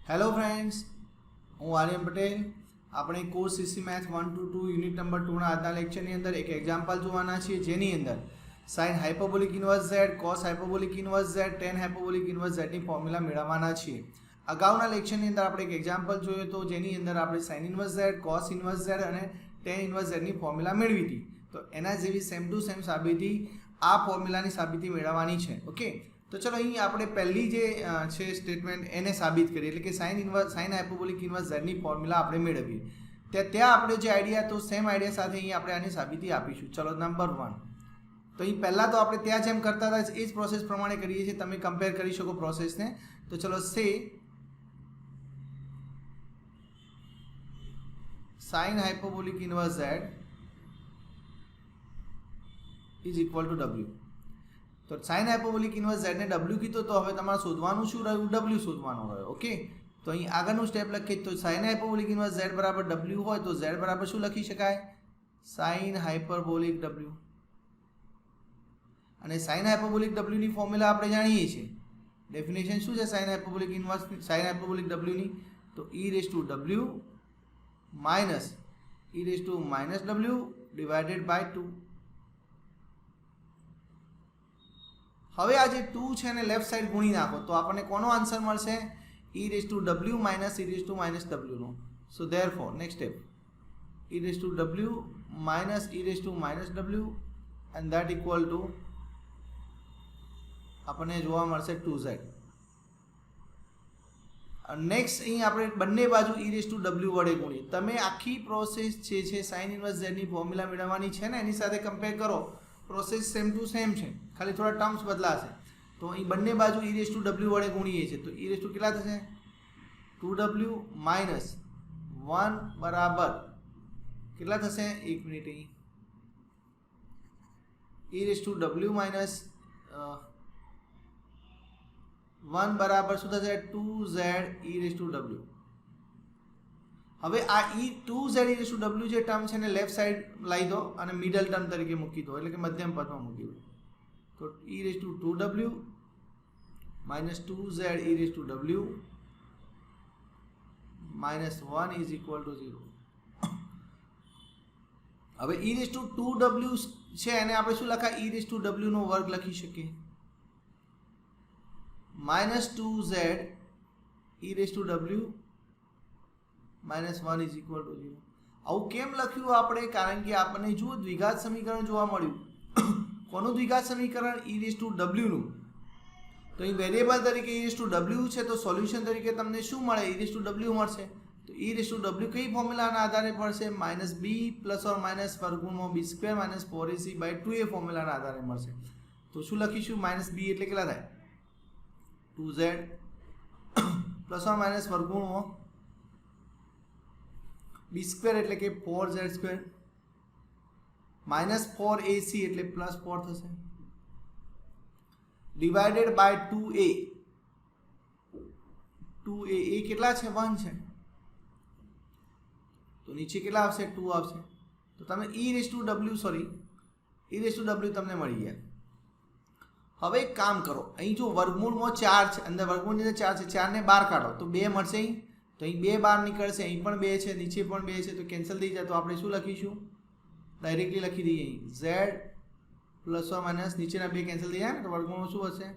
Hello friends, હું આર્યન પટેલ. આપણે course CC math 1 to 2 unit number 2ના આજના લેક્ચરની અંદર એક એક્ઝામ્પલ જોવાના છીએ, જેની અંદર sine hyperbolic inverse z, cos hyperbolic inverse z, tan hyperbolic inverse ઝેડની ફોર્મ્યુલા મેળવવાના છીએ. અગાઉના લેક્ચરની અંદર આપણે એક એક્ઝામ્પલ જોયો તો જેની અંદર આપણે sign inverse z, cos inverse Z અને ટેન ઇન્વર્સ ઝેડની ફોર્મ્યુલા મેળવી હતી. તો એના જેવી સેમ ટુ સેમ સાબિતી આ ફોર્મ્યુલાની સાબિતી મેળવવાની છે. ઓકે, તો ચલો અહીં આપણે પહેલી જે છે સ્ટેટમેન્ટ એને સાબિત કરીએ, એટલે કે સાઇન હાઇપરબોલિક ઇન્વર્સ ઝેડની ફોર્મ્યુલા આપણે મેળવીએ. ત્યાં આપણે જે આઈડિયા તો સેમ આઈડિયા સાથે અહીં આપણે આની સાબિતી આપીશું. ચલો નંબર 1. તો અહીં પહેલાં તો આપણે ત્યાં જેમ કરતા હતા એ જ પ્રોસેસ પ્રમાણે કરીએ છીએ, તમે કમ્પેર કરી શકો પ્રોસેસને. તો ચલો sine hyperbolic inverse z is equal to ડબલ્યુ. તો સાઇન હાઇપરબોલિક ઇન્વર્સ ઝેડ ને ડબલ્યુ કીધું, તો હવે તમારે શોધવાનું શું રહ્યું? ડબલ્યુ શોધવાનું રહ્યું. ઓકે, તો અહીં આગળનું સ્ટેપ લખીએ તો સાઇન હાઇપરબોલિક ઇન્વર્સ ઝેડ બરાબર ડબલ્યુ હોય તો ઝેડ બરાબર શું લખી શકાય? સાઇન હાઇપરબોલિક ડબલ્યુ. અને સાઇન હાઇપરબોલિક ડબલ્યુની ફોર્મ્યુલા આપણે જાણીએ છીએ. ડેફિનેશન શું છે sine hyperbolic inverse sine hyperbolic ડબલ્યુની? તો e રેઝ ટુ ડબલ્યુ minus e raise to minus ડબલ્યુ ડિવાઇડેડ બાય 2. હવે આ જે 2 છે એને લેફ્ટ સાઈડ ગુણી નાખો તો આપણને કોનો આન્સર મળશે? e રેઝ ટુ ડબલ્યુ minus e raise to minus ડબલ્યુનો. So therefore next step e raise to ડબલ્યુ minus e raise to minus ડબલ્યુ એન્ડ ધેટ ઇક્વલ ટુ આપણને જોવા મળશે 2z. નેક્સ્ટ અહીં આપણે બંને બાજુ e રેઝ ટુ ડબલ્યુ વડે ગુણીએ. તમે આખી પ્રોસેસ જે છે સાઇન ઇન્વર્સ ઝેડની ફોર્મ્યુલા મેળવવાની છે ને, એની સાથે કમ્પેર કરો. પ્રોસેસ સેમ ટુ સેમ છે, ખાલી થોડા ટર્મ્સ બદલાશે. તો અહીં બંને બાજુ e રેઝ ટુ ડબલ્યુ વડે ગુણીએ છીએ તો e રેઝ ટુ કેટલા થશે? 2w માઇનસ 1 બરાબર કેટલા થશે? 1 મિનિટ. અહીં e રેઝ ટુ ડબલ્યુ માઇનસ 1 બરાબર શું થશે? 2z e raise to W. હવે આ 2z e રેઝ ટુ ડબલ્યુ જે ટર્મ છે ને લેફ્ટ સાઈડ લાવી દો અને મિડલ ટર્મ તરીકે મૂકી દો, એટલે કે મધ્યમ પદમાં મૂકી દો. તો e raise to 2w minus 2z e raise to ડબલ્યુ માઇનસ 1 ઇઝ ઇક્વલ ટુ 0. હવે e રેઝ ટુ 2w છે એને આપણે શું લખાય? e રેઝ ટુ ડબલ્યુ નો વર્ગ લખી શકીએ minus 2z e raise to ડબલ્યુ માઇનસ 1 ઇઝ ઇક્વલ ટુ 0. આવું કેમ લખ્યું આપણે? કારણ કે આપણને જુઓ દ્વિઘાત સમીકરણ જોવા મળ્યું. કોનું દ્વિઘાત સમીકરણ? e રેઝ ટુ ડબલ્યુનું. તો અહીં વેરિયેબલ તરીકે e રેઝ ટુ ડબલ્યુ છે, તો સોલ્યુશન તરીકે તમને શું મળે? e રેઝ ટુ ડબલ્યુ મળશે. તો e રેઝ ટુ ડબલ્યુ કઈ ફોર્મ્યુલાના આધારે પડશે? Minus b plus or minus વર્ગમૂળમાં b square minus 4ac by 2a ફોર્મ્યુલાના આધારે મળશે. તો શું લખીશું? માઇનસ બી એટલે કેટલા થાય? 2z પ્લસ ઓર માઇનસ વર્ગમૂળમાં બી સ્ક્વેર એટલે કે 4z સ્ક્વેર માઇનસ 4ac એટલે પ્લસ 4 થશે ડિવાઇડેડ બાય 2a. 2a એ કેટલા છે? 1 છે. તો નીચે કેટલા આવશે? 2 આવશે. તો તમે e રેઝ ટુ ડબલ્યુ e રેઝ ટુ ડબલ્યુ તમને મળી ગયા. હવે એક કામ કરો, અહીં જો વર્ગમૂળમાં 4 છે, અંદર વર્ગમૂળની અંદર 4 છે, 4 ને બહાર કાઢો તો 2 મળશે. અહીં તો અહીં 2 બહાર નીકળશે, અહીં પણ 2 છે, નીચે પણ 2 છે, તો કેન્સલ થઈ જાય. તો આપણે શું લખીશું? ડાયરેક્ટલી લખી દઈએ અહીં z પ્લસ ઓર માઇનસ નીચેના 2 કેન્સલ થઈ જાય ને, તો વર્ગમૂળમાં શું હશે?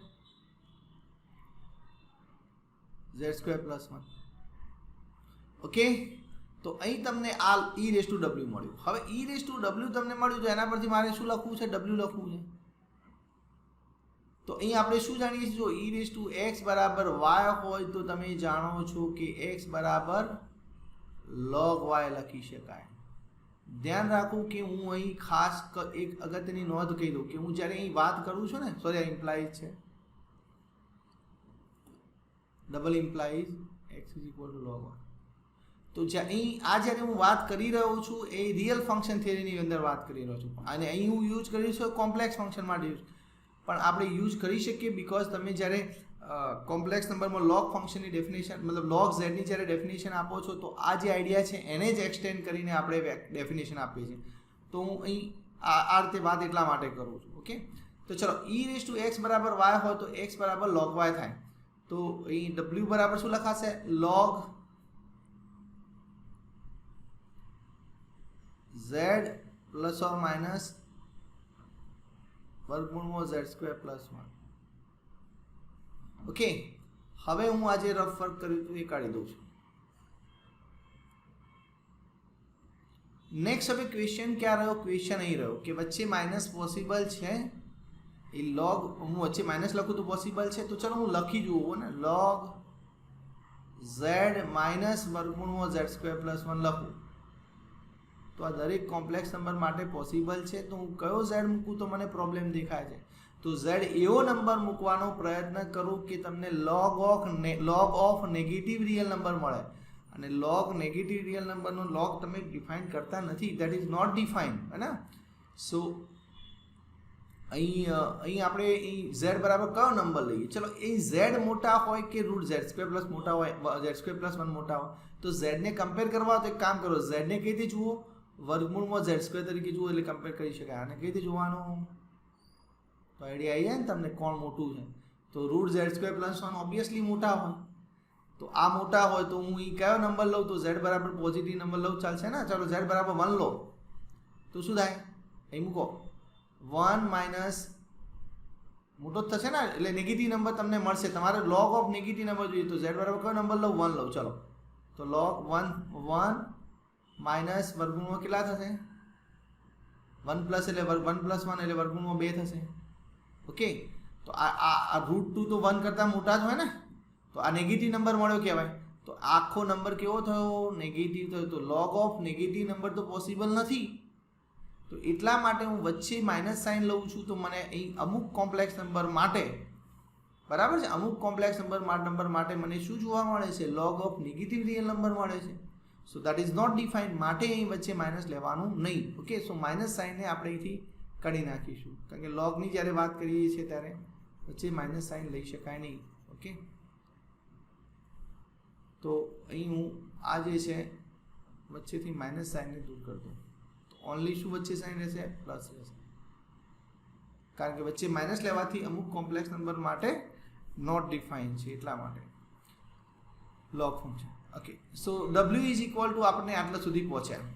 z square plus 1. ઓકે, તો અહીં તમને આ e રેઝ ટુ ડબલ્યુ મળ્યું. હવે e રેઝ ટુ ડબલ્યુ તમને મળ્યું તો એના પરથી મારે શું લખવું છે? w લખવું છે. તો અહીં આપણે શું જાણીએ છીએ? જો e રેઝ ટુ x બરાબર y હોય તો તમે જાણો છો કે x બરાબર log y લખી શકાય. ધ્યાન રાખવું કે હું અહીં ખાસ એક અગત્યની નોંધ કહી દઉં કે હું જ્યારે અહીં વાત કરું છું ને, સોરી આ ઇમ્પ્લાઇઝ છે, double implies x is equal two log y. તો અહીં આ જ્યારે હું વાત કરી રહ્યો છું એ રિયલ ફંક્શન થિયરીની અંદર વાત કરી રહ્યો છું, અને અહીં હું યુઝ કરી છું કોમ્પ્લેક્સ ફંક્શન માટે યુઝ પણ આપણે યુઝ કરી શકીએ. બિકોઝ તમે જ્યારે કોમ્પ્લેક્સ નંબરમાં લોગ ફંક્શનની ડેફિનેશન મતલબ લોગ ઝેડની જ્યારે ડેફિનેશન આપો છો તો આ જે આઈડિયા છે એને જ એક્સટેન્ડ કરીને આપણે ડેફિનેશન આપીએ છીએ. તો હું અહીં આ રીતે વાત એટલા માટે કરું છું. ઓકે, તો ચલો e રેઝ ટુ x બરાબર y હોય તો x બરાબર log y થાય. તો અહીં w બરાબર શું લખાશે? log z plus or minus વર્ગમૂળમાં z² પ્લસ 1. ઓકે, હવે હું આજે રફ વર્ક કર્યું હતું એ કાઢી દઉં છું. નેક્સ્ટ હવે ક્વેશ્ચન ક્યાં રહ્યો? ક્વેશ્ચન અહીં રહ્યો કે વચ્ચે માઇનસ પોસિબલ છે. એ log હું વચ્ચે માઇનસ લખું તો પોસિબલ છે, તો ચલો હું લખી જુઓ ને, log z માઇનસ વર્ગમૂળમાં z² પ્લસ 1 લખું તો આ દરેક કોમ્પ્લેક્સ નંબર માટે પોસિબલ છે. તો હું કયો z મૂકું તો મને પ્રોબ્લેમ દેખાય છે? તો z એવો નંબર મૂકવાનો પ્રયત્ન કરું કે તમને log of negative real number મળે. અને log નેગેટિવ રિયલ નંબરનો log તમે ડિફાઇન કરતા નથી, દેટ ઇઝ નોટ ડિફાઇન, હે ને? સો અહીં આપણે z બરાબર કયો નંબર લઈએ? ચલો, એ z મોટા હોય કે રૂટ z² પ્લસ મોટા હોય, z² પ્લસ 1 મોટા હોય, તો z ને કમ્પેર કરવા તો એક કામ કરો, z ને કઈ રીતે જુઓ? વર્ગમૂળમાં z² તરીકે જુઓ એટલે કમ્પેર કરી શકાય. આને કઈ રીતે જોવાનું? તો આઈડિયા આવી જાય ને તમને કોણ મોટું છે? તો રૂટ z² પ્લસ 1 ઓબ્વિયસલી મોટા હોય. તો આ મોટા હોય તો હું અહીં કયો નંબર લઉં? તો z બરાબર પોઝિટિવ નંબર લઉં, ચાલશે ને? ચાલો z બરાબર 1 લો તો શું થાય? અહીં મૂકો 1 માઇનસ મોટો જ થશે ને, એટલે નેગેટિવ નંબર તમને મળશે. તમારે log ઓફ નેગેટિવ નંબર જોઈએ તો z બરાબર કયો નંબર લઉં? 1 લઉં. ચલો, તો log 1 માઇનસ વર્ગમૂળમાં કેટલા થશે? 1 પ્લસ એટલે 1 પ્લસ 1 એટલે વર્ગમૂળમાં 2 થશે. ઓકે, તો આ રૂટ 2 તો 1 કરતાં મોટા જ હોય ને, તો આ નેગેટિવ નંબર મળ્યો કહેવાય. તો આખો નંબર કેવો થયો? નેગેટિવ થયો. તો log ઓફ નેગેટિવ નંબર તો પોસિબલ નથી, તો એટલા માટે હું વચ્ચે માઇનસ સાઇન લઉં છું. તો મને અહીં અમુક કોમ્પ્લેક્સ નંબર માટે, બરાબર છે, અમુક કોમ્પ્લેક્સ નંબર માટે મને શું જોવા મળે છે? log of negative real number મળે છે. So that is not defined, માટે અહીં વચ્ચે માઇનસ લેવાનું નહીં. ઓકે, સો માઇનસ સાઇનને આપણે અહીંથી કાઢી નાખીશું, કારણ કે logની જ્યારે વાત કરીએ છીએ ત્યારે વચ્ચે માઇનસ સાઇન લઈ શકાય નહીં. ઓકે, તો અહીં હું આ જે છે વચ્ચેથી માઇનસ સાઇનને દૂર કરી દઉં, તો ઓનલી શું વચ્ચે સાઇન રહેશે? પ્લસ રહેશે, કારણ કે વચ્ચે માઇનસ લેવાથી અમુક કોમ્પ્લેક્સ નંબર માટે નોટ ડિફાઇન છે, એટલા માટે log function. Okay, so w is equal two આપણે આટલા સુધી પહોંચ્યા.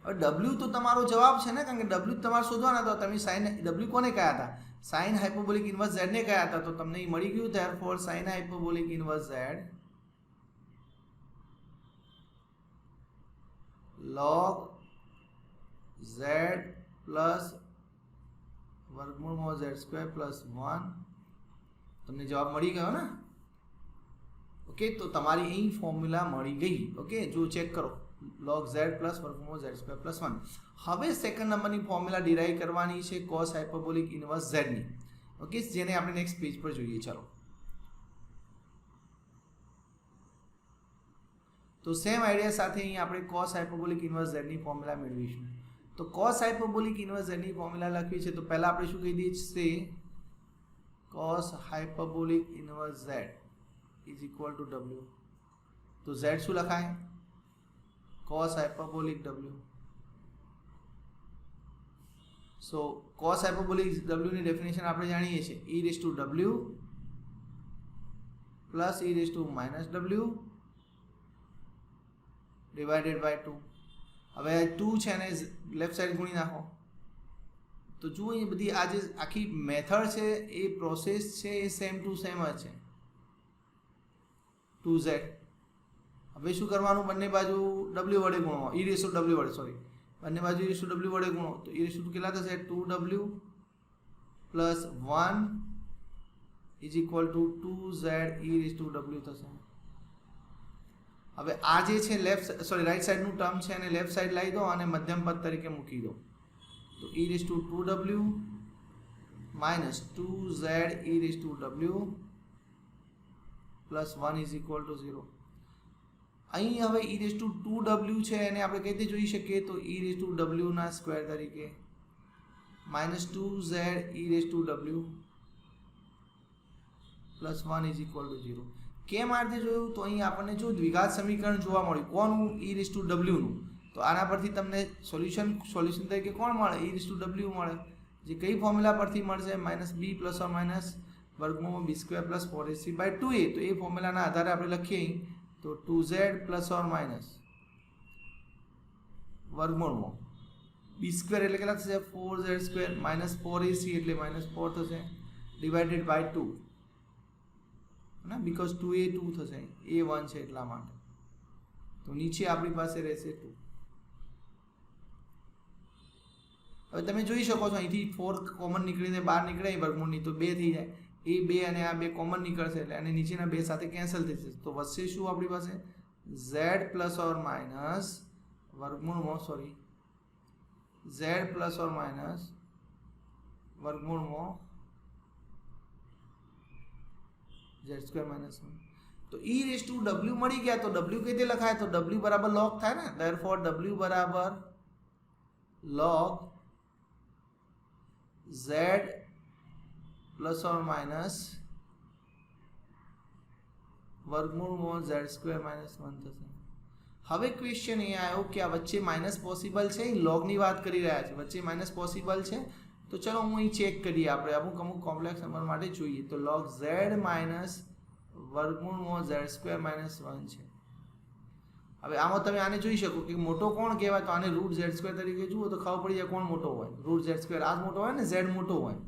હવે w તો તમારો જવાબ છે ને, કારણ કે w તમારે શોધવાના હતા. તમે સાઇન w કોને કયા હતા? સાઇન હાઇપરબોલિક ઇન્વર્સ z ને કયા હતા? તો તમને એ મળી ગયું. Therefore sine hyperbolic inverse z log z plus વર્ગમૂળમાં z² પ્લસ 1, તમને જવાબ મળી ગયો ને? ઓકે, તો તમારી અહીં ફોર્મ્યુલા મળી ગઈ. ઓકે, જો ચેક કરો, log z પ્લસ વર્ગમૂળ z² પ્લસ 1. હવે સેકન્ડ નંબરની ફોર્મ્યુલા ડિરાઈવ કરવાની છે cos હાઇપરબોલિક ઇન્વર્સ z ની. ઓકે, જેને આપણે નેક્સ્ટ પેજ પર જોઈએ. ચાલો, તો સેમ આઈડિયા સાથે અહીં આપણે cos હાઇપરબોલિક ઇન્વર્સ z ની ફોર્મ્યુલા મેળવીશું. તો cos હાઇપરબોલિક ઇન્વર્સ z ની ફોર્મ્યુલા લખવી છે તો પહેલા આપણે શું કહી દઈએ છીએ? cos hyperbolic inverse z is equal to w. તો z શું લખાય? cos hyperbolic w. So cos hyperbolic w ની ડેફિનેશન આપણે જાણીએ છીએ, e raise to w plus e raise to minus w divided by 2. હવે 2 છે ને લેફ્ટ સાઈડ ગુણી નાખો તો જુઓ એ બધી આ જે આખી મેથડ છે, એ પ્રોસેસ છે, એ સેમ ટુ સેમ જ છે. 2z. હવે શું કરવાનું? બંને બાજુ w વડે ગુણો, e રેઝ ટુ w વડે, સોરી, બંને બાજુ e રેઝ ટુ w વડે ગુણો તો e રેઝ ટુ કેટલા થશે? 2w plus 1 is equal to 2z e raise to w થશે. હવે આ જે છે રાઈટ સાઈડનું ટર્મ છે અને લેફ્ટ સાઈડ લાવી દો અને મધ્યમ પદ તરીકે મૂકી દો. તો e raise to 2w minus 2z e raise to w plus 1 is equal to 0. અહીં હવે e રેઝ ટુ 2w છે એને આપણે કઈ રીતે જોઈ શકીએ? તો e રેઝ ટુ w ના સ્ક્વેર તરીકે minus 2z e raise to w plus 1 is equal to 0. કેમ આ રીતે જોયું? તો અહીં આપણને જો દ્વિઘાત સમીકરણ જોવા મળ્યું, કોનું? e રેઝ ટુ w નું. તો આના પરથી તમને સોલ્યુશન તરીકે કોણ મળે? e રેઝ ટુ w મળે, જે કઈ ફોર્મ્યુલા પરથી મળશે? Minus b plus or minus વર્ગમૂળમાં બી સ્ક્વેર પ્લસ 4ac/2a, તો એ ફોર્મ્યુલાના આધારે આપણે લખીએ તો 2z પ્લસ ઓર માઇનસ વર્ગમૂળમાં બી સ્ક્વેર એટલે કેટલા થશે 4z² માઇનસ 4ac એટલે -4 થશે ડિવાઇડેડ બાય 2 ના, બીકોઝ 2a 2 થશે, a 1 છે એટલા માટે, તો નીચે આપણી પાસે રહેશે 2. હવે તમે જોઈ શકો છો અહીંથી 4 કોમન નીકળીને બહાર નીકળે વર્ગમૂળની તો 2 થઈ જાય, એ 2 અને આ 2 કોમન નીકળશે એટલે અને નીચેના 2 સાથે કેન્સલ થઈ જશે, તો વધશે શું આપણી પાસે z પ્લસ ઓર માઇનસ વર્ગમૂળમાં z પ્લસ ઓર માઇનસ વર્ગમૂળમાં z² -1. તો e રેઝ ટુ w મળી ગયા, તો w કઈ રીતે લખાય, તો w બરાબર log થાય ને, ધેરફોર w બરાબર log z plus or minus વર્ગમૂળમાં z² -1 થશે. હવે ક્વેશ્ચન એ આવ્યો કે આ વચ્ચે માઇનસ પોસિબલ છે, લોગની વાત કરી રહ્યા છે, વચ્ચે માઇનસ પોસિબલ છે, તો ચલો હું અહીં ચેક કરીએ આપણે અમુક કોમ્પ્લેક્સ નંબર માટે જોઈએ, તો log z માઇનસ વર્ગમૂળમાં z² -1 છે. હવે આમાં તમે આને જોઈ શકો કે મોટો કોણ કહેવાય, તો આને √z² તરીકે જુઓ તો ખબર પડી જાય કોણ મોટો હોય, √z² આ જ મોટો હોય ને, z મોટો હોય,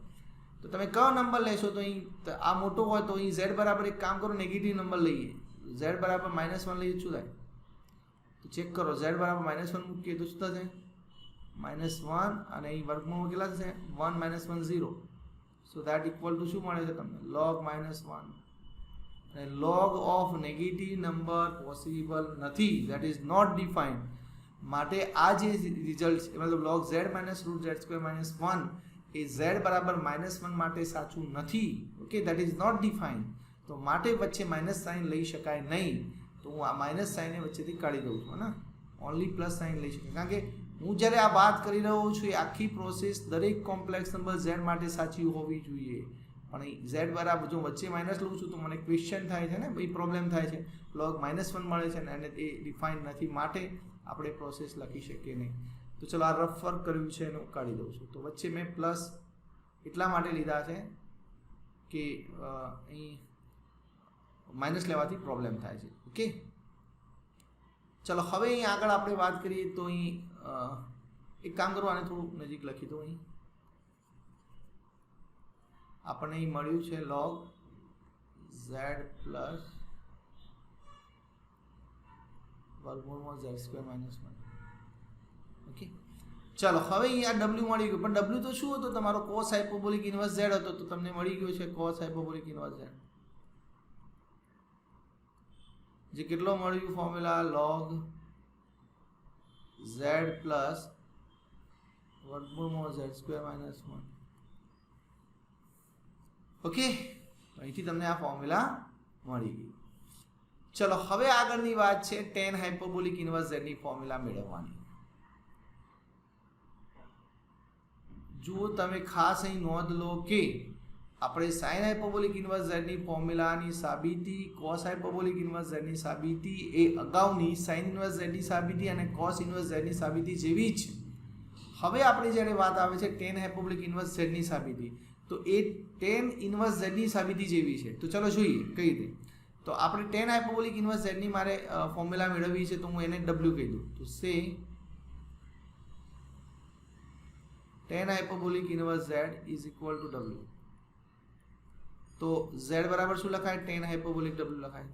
તો તમે કયો નંબર લેશો, તો અહીં આ મોટો હોય તો અહીં z બરાબર એક કામ કરો નેગેટિવ નંબર લઈએ, z બરાબર -1 લઈએ, શું થાય તો ચેક કરો, z બરાબર -1 મૂકીએ તો શું થશે -1 અને અહીં વર્ગમૂળમાં કેટલા થશે 1 -1 0, સો ધેટ ઇક્વલ ટુ શું મળે છે તમને log -1, અને log of negative number possible નથી, ધેટ ઇઝ નોટ ડિફાઇન્ડ, માટે આ જે રિઝલ્ટ છે મતલબ log z માઇનસ √z² -1 એ z બરાબર -1 માટે સાચું નથી, okay, that is not defined, તો માટે વચ્ચે માઇનસ સાઇન લઈ શકાય નહીં, તો હું આ માઇનસ સાઇનને વચ્ચેથી કાઢી દઉં છું, ને ઓનલી પ્લસ સાઇન લઈ શકાય, કારણ કે હું જ્યારે આ વાત કરી રહ્યો છું એ આખી પ્રોસેસ દરેક કોમ્પ્લેક્સ નંબર z માટે સાચી હોવી જોઈએ, પણ z બરાબર જો વચ્ચે માઇનસ લઉં છું તો મને ક્વેશ્ચન થાય છે ને, ભાઈ પ્રોબ્લેમ થાય છે, log -1 મળે છે ને અને એ ડિફાઇન નથી, માટે આપણે પ્રોસેસ લખી શકીએ નહીં. તો ચલો આ રફ વર્ક કર્યું છે એનું કાઢી દઉં છું, તો વચ્ચે મેં પ્લસ એટલા માટે લીધા છે કે અહીં માઇનસ લેવાથી પ્રોબ્લેમ થાય છે, ઓકે. ચલો હવે અહીં આગળ આપણે વાત કરીએ તો અહીં એક કામ કરો, આને થોડું નજીક લખી દો, અહીં આપણને અહીં મળ્યું છે log z પ્લસ વર્ગમૂળમાં z² -1, ઓકે. ચલો હવે અહીં આ w મળી ગયું, પણ w તો શું હતો તમારો cos હાઇપરબોલિક ઇન્વર્સ z હતો, તો તમને મળી ગયો છે cos હાઇપરબોલિક ઇન્વર્સ z, જે કેટલો મળ્યું ફોર્મ્યુલા log z પ્લસ વર્ગમૂળમાં z² -1, ઓકે. અહીંથી તમને આ ફોર્મ્યુલા મળી ગઈ. ચલો હવે આગળની વાત છે tan હાઇપરબોલિક ઇન્વર્સ z ની ફોર્મ્યુલા મેળવવાની. જુઓ તમે ખાસ અહીં નોંધ લો કે આપણે sin હાઇપરબોલિક ઇન્વર્સ z ની ફોર્મ્યુલાની સાબિતી, cos હાઇપરબોલિક ઇન્વર્સ z ની સાબિતી એ અગાઉની sin ઇન્વર્સ z ની સાબિતી અને cos ઇન્વર્સ z ની સાબિતી જેવી જ. હવે આપણે જ્યારે વાત આવે છે tan હાઇપરબોલિક ઇન્વર્સ z ની સાબિતી, તો એ tan ઇન્વર્સ z ની સાબિતી જેવી છે. તો ચલો જોઈએ કઈ રીતે. તો આપણે tan હાઇપરબોલિક ઇન્વર્સ z ની મારે ફોર્મ્યુલા મેળવવી છે, તો હું એને w કહી દઉં, તો સે tan hyperbolic inverse z is equal to w. તો z બરાબર શું લખાય, tan હાઇપરબોલિક w લખાય.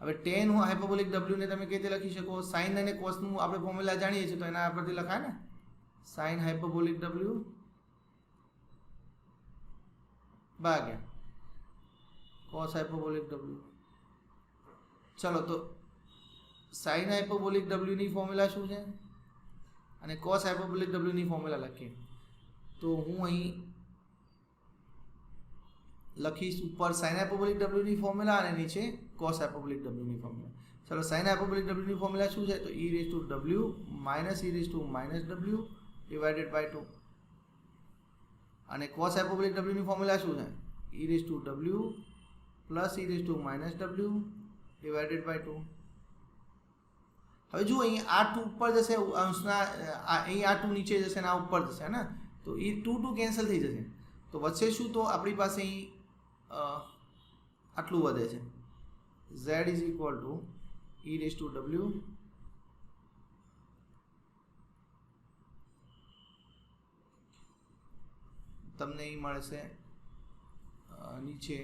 હવે tan હાઇપરબોલિક w ને તમે કેવી રીતે લખી શકો, sin અને cos નું આપણે ફોર્મ્યુલા જાણીએ છીએ, તો એના પરથી લખાય ને sin હાઇપરબોલિક w ભાગ્યા cos હાઇપરબોલિક w. ચલો તો sin હાઇપરબોલિક w ની ફોર્મ્યુલા શું છે અને cos હાઇપરબોલિક w ની ફોર્મ્યુલા લખીએ, તો હું અહીં લખીશ ઉપર sin હાઇપરબોલિક w ની ફોર્મ્યુલા અને નીચે cos હાઇપરબોલિક w ની ફોર્મ્યુલા. ચલો sin હાઇપરબોલિક w ની ફોર્મ્યુલા શું છે, તો e raise to w minus e raise to minus w divided by 2, અને cos હાઇપરબોલિક w ની ફોર્મ્યુલા શું છે, e raise to w plus e raise to minus w divided by 2. હવે જુઓ અહીં આ 2 ઉપર જશે અંશના, અહીં આ 2 નીચે જશે અને આ ઉપર જશે ને, તો એ 2 2 કેન્સલ થઈ જશે, તો વચ્ચે શું, તો આપણી પાસે અહીં આટલું વધે છે, z is equal to e raise to w તમને અહીં મળશે નીચે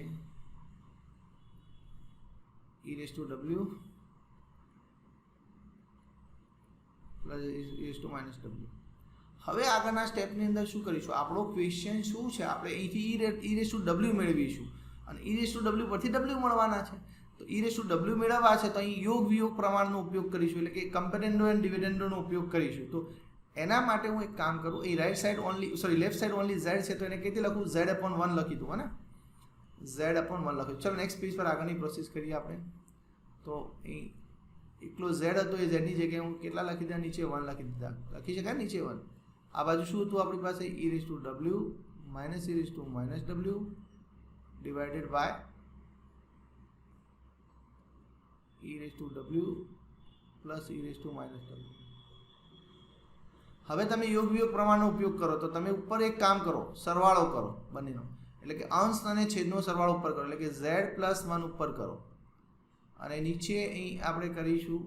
e raise to w plus e raise to minus w. હવે આગળના સ્ટેપની અંદર શું કરીશું, આપણો ક્વેશ્ચન શું છે, આપણે અહીંથી e રેઝ ટુ w મેળવીશું અને e રેઝ ટુ w પરથી w મળવાના છે. તો e રેઝ ટુ w મેળવવા છે તો અહીં યોગ વિયોગ પ્રમાણનો ઉપયોગ કરીશું, એટલે કે કમ્પેરેન્ડો એન્ડ ડિવિડેન્ડોનો ઉપયોગ કરીશું. તો એના માટે હું એક કામ કરું, એ right side only left side only z છે તો એને કેથી લખું, z/1 લખી દઉં, હે ને, z/1 લખ્યું. ચલો નેક્સ્ટ પેજ પર આગળની પ્રોસેસ કરીએ આપણે. તો અહીં એકલો z હતો, એ z ની જગ્યાએ હું કેટલા લખી દીધા, નીચે 1 લખી દીધા, લખી શકાય નીચે 1. આ બાજુ શું હતું આપણી પાસે, e raise to w minus e raise to minus w divided by e raise to w plus e raise to minus w. હવે તમે યોગ વિયોગ પ્રમાણનો ઉપયોગ કરો તો તમે ઉપર એક કામ કરો, સરવાળો કરો બંનેનો, એટલે કે અંશ અને છેદનો સરવાળો ઉપર કરો, એટલે કે z+1 ઉપર કરો અને નીચે અહીં આપણે કરીશું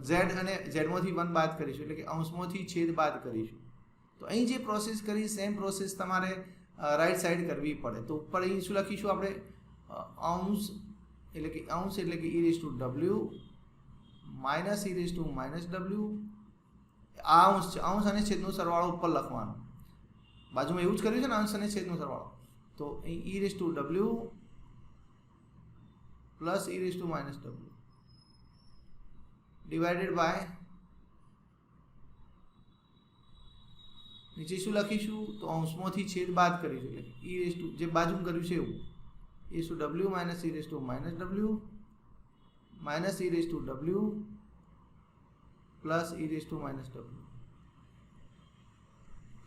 z અને zમાંથી 1 બાદ કરીશું, એટલે કે અંશમાંથી છેદ બાદ કરીશું. તો અહીં જે પ્રોસેસ કરી સેમ પ્રોસેસ તમારે રાઈટ સાઈડ કરવી પડે. તો ઉપર અહીં શું લખીશું આપણે, અંશ એટલે કે e raise to w minus e raise to minus w. આ અંશ છે, અંશ અને છેદનો સરવાળો ઉપર લખવાનો, બાજુમાં એવું જ કર્યું છે ને, અંશ અને છેદનો સરવાળો. તો અહીં e raise to w plus e raise to minus w divided by નીચે શું લખીશું, તો અંશમાંથી છેદ બાદ કરીશું, એટલે e રેઝ ટુ જે બાજુ કર્યું છે એવું, e raise to w minus e raise to minus w minus e raise to w plus e raise to minus w.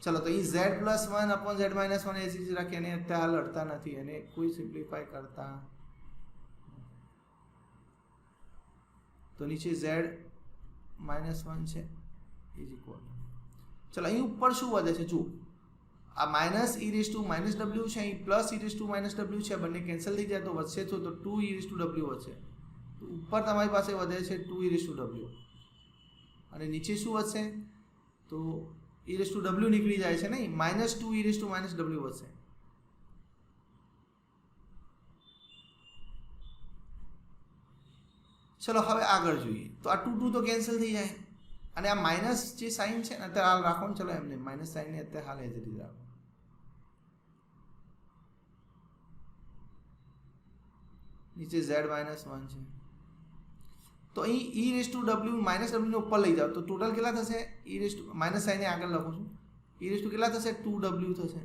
ચલો તો અહીં z+1/z-1 એ જ રાખી, અને અત્યારે હાલ અડતા નથી, અને કોઈ સિમ્પ્લિફાય કરતા તો નીચે z-1 છે ઇઝ ઇક્વલ. ચલો અહીં ઉપર શું વધે છે, જુઓ આ minus e raise to minus w છે, અહીં plus e raise to minus w છે, બંને કેન્સલ થઈ જાય તો વધશે તો 2 e રેઝ ટુ w વધશે. તો ઉપર તમારી પાસે વધે છે 2 e રેઝ ટુ w અને નીચે શું વધશે, તો e રેઝ ટુ w નીકળી જાય છે નહીં, -2 e raise to minus w વધશે. ચલો હવે આગળ જોઈએ. તો આ 2 2 તો કેન્સલ થઈ જાય, અને આ માઇનસ જે સાઇન છે ને અત્યારે હાલ રાખો ને, ચલો એમને માઇનસ સાઇનને અત્યારે હાલ એ જ રીતે રાખો. નીચે z-1 છે, તો અહીં e raise to w minus w ને ઉપર લઈ જાઓ તો ટોટલ કેટલા થશે, e raise to minus sine આગળ લખું છું, e રેઝ ટુ કેટલા થશે, 2w થશે.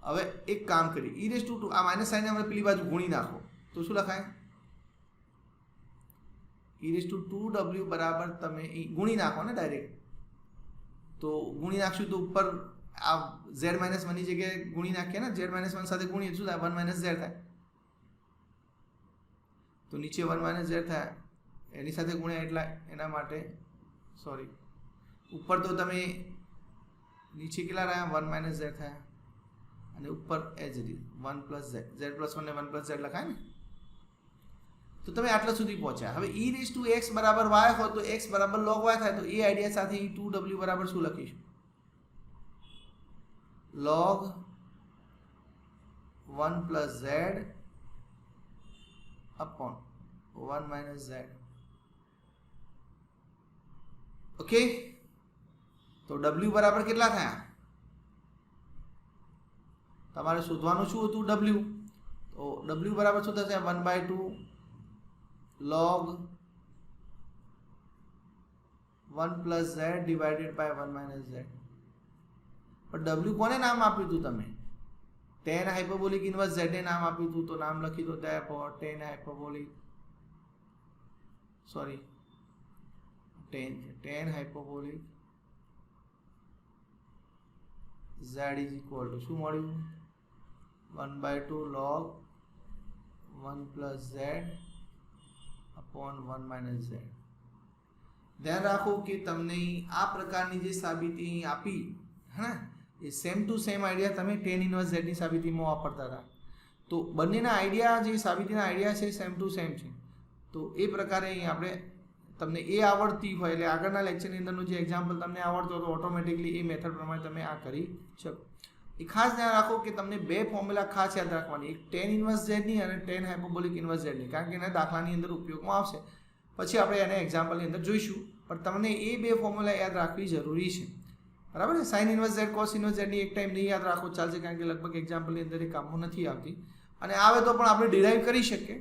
હવે એક કામ કરીએ, e રેઝ ટુ 2 આ માઇનસ સાઇન આપણે પેલી બાજુ ગુણી નાખો તો શું લખાય, e રેઝ ટુ 2w બરાબર તમે ગુણી નાખો ને ડાયરેક્ટ, તો ગુણી નાખશું તો ઉપર આ z-1 ની જગ્યાએ ગુણી નાખીએ ને, z-1 સાથે ગુણીએ શું થાય, 1 - z થાય, તો નીચે 1 - z થાય, એની સાથે ગુણ્યા એટલા, એના માટે સોરી ઉપર તો તમે નીચે કેટલા રહ્યા 1 - z થયા, અને ઉપર એ જ રીતે 1 + z, z+1 ને 1 + z લખાય ને. તો તમે આટલા સુધી પહોંચ્યા. હવે e રેઝ ટુ x બરાબર y હોય તો x બરાબર log y થાય, તો એ આઈડિયા સાથે 2w બરાબર શું લખીશું, log 1 + z upon 1 - z. Okay, તો w બરાબર કેટલા થયા, તમારે શોધવાનું શું હતું, w. તો w બરાબર શું થશે, 1/2 log 1 + z divided by 1 - z. પણ w કોને નામ આપ્યું હતું તમે, tan હાઇપરબોલિક ઇન્વર્સ z ને નામ આપ્યું હતું, તો નામ લખી દો therefore tan hyperbolic sorry tan hyperbolic z is equal two શું મળ્યું, 1/2 log 1 + z upon 1 - z. ધ્યાન રાખો કે તમને આ પ્રકારની જે સાબિતી અહીં આપી હે એ સેમ ટુ સેમ આઈડિયા તમે ટેન ઇન્વર્સ ઝેડની સાબિતીમાં વાપરતા હતા. તો બંનેના આઈડિયા જે સાબિતીના આઈડિયા છે સેમ ટુ સેમ છે. તો એ પ્રકારે અહીં આપણે તમને એ આવડતી હોય એટલે આગળના લેક્ચરની અંદરનું જે એક્ઝામ્પલ તમને આવડતો તો ઓટોમેટિકલી એ મેથડ પ્રમાણે તમે આ કરી શકો. એ ખાસ ધ્યાન રાખો કે તમને બે ફોર્મ્યુલા ખાસ યાદ રાખવાની, એક ટેન ઇન્વર્સ ઝેડની અને ટેન હાઇપરબોલિક ઇન્વર્સ ઝેડની, કારણ કે એના દાખલાની અંદર ઉપયોગમાં આવશે. પછી આપણે એને એક્ઝામ્પલની અંદર જોઈશું, પણ તમને એ બે ફોર્મ્યુલા યાદ રાખવી જરૂરી છે. બરાબર ને? Sine inverse z cos inverse ઝેડની એક ટાઈમ નહીં યાદ રાખો ચાલશે, કારણ કે લગભગ એક્ઝામ્પલની અંદર એ કામમાં નથી આવતી, અને આવે તો પણ આપણે ડિરાઈવ કરી શકીએ.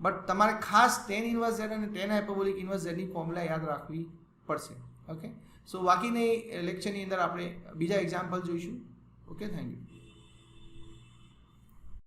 બટ તમારે ખાસ ટેન ઇન્વર્સ ઝેડ અને ટેન હાઇપરબોલિક ઇન્વર્સ ઝેડની ફોર્મ્યુલા યાદ રાખવી પડશે. ઓકે, સો બાકીની લેક્ચરની અંદર આપણે બીજા એક્ઝામ્પલ જોઈશું. Okay, thank you.